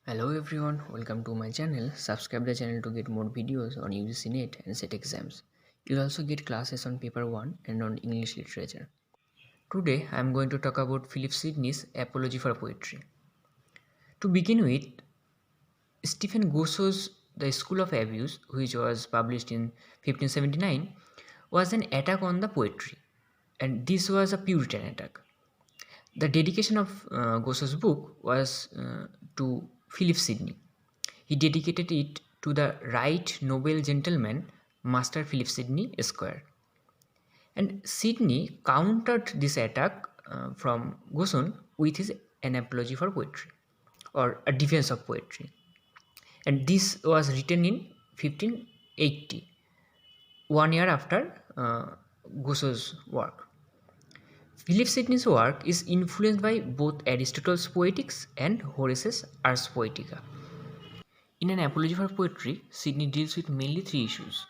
Hello everyone, welcome to my channel. Subscribe the channel to get more videos on UGC NET and SET exams. You'll also get classes on paper 1 and on English literature. Today I am going to talk about Philip Sidney's Apology for Poetry. To begin with, Stephen Gosson's The School of Abuse, which was published in 1579, was an attack on the poetry, and this was a Puritan attack. The dedication of Gosson's book was to Philip Sidney. He dedicated it to the right noble gentleman, Master Philip Sidney, Esquire. And Sidney countered this attack from Gosson with his An Apology for Poetry or a defense of poetry. And this was written in 1580, 1 year after Gosson's work. Philip Sidney's work is influenced by both Aristotle's Poetics and Horace's Ars Poetica. In An Apology for Poetry, Sidney deals with mainly three issues.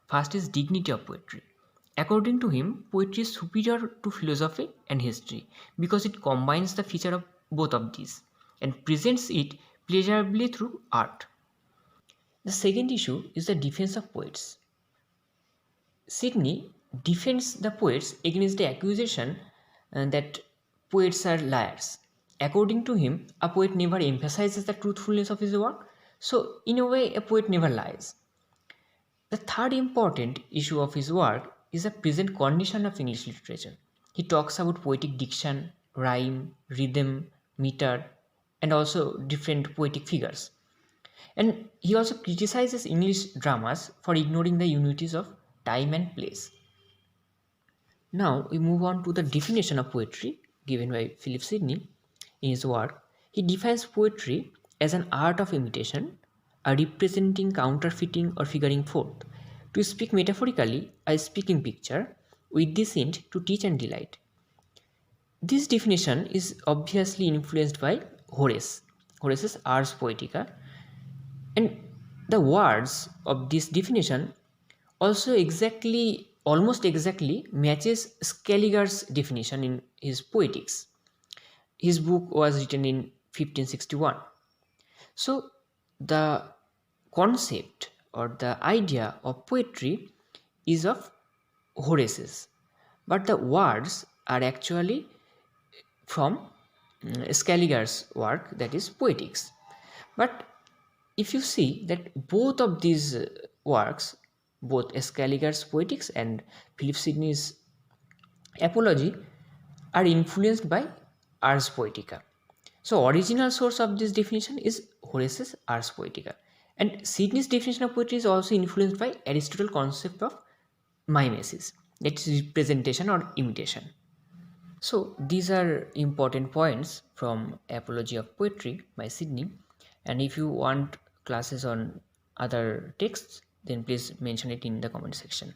First is dignity of poetry. According to him, poetry is superior to philosophy and history because it combines the feature of both of these and presents it pleasurably through art. The second issue is the defense of poets. Sidney defends the poets against the accusation that poets are liars. According to him, a poet never emphasizes the truthfulness of his work, so in a way, a poet never lies. The third important issue of his work is the present condition of English literature. He talks about poetic diction, rhyme, rhythm, meter, and also different poetic figures. And he also criticizes English dramas for ignoring the unities of time and place. Now we move on to the definition of poetry given by Philip Sidney in his work. He defines poetry as an art of imitation, a representing, counterfeiting, or figuring forth. To speak metaphorically, a speaking picture with this hint to teach and delight. This definition is obviously influenced by Horace's Ars Poetica, and the words of this definition also almost exactly matches Scaliger's definition in his Poetics. His book was written in 1561. So the concept or the idea of poetry is of Horace's, but the words are actually from Scaliger's work, that is Poetics. But if you see that both of these works, both Scaliger's Poetics and Philip Sidney's Apology, are influenced by Ars Poetica. So original source of this definition is Horace's Ars Poetica, and Sidney's definition of poetry is also influenced by Aristotle's concept of mimesis, that is representation or imitation. So these are important points from Apology of Poetry by Sidney, and if you want classes on other texts, then please mention it in the comment section.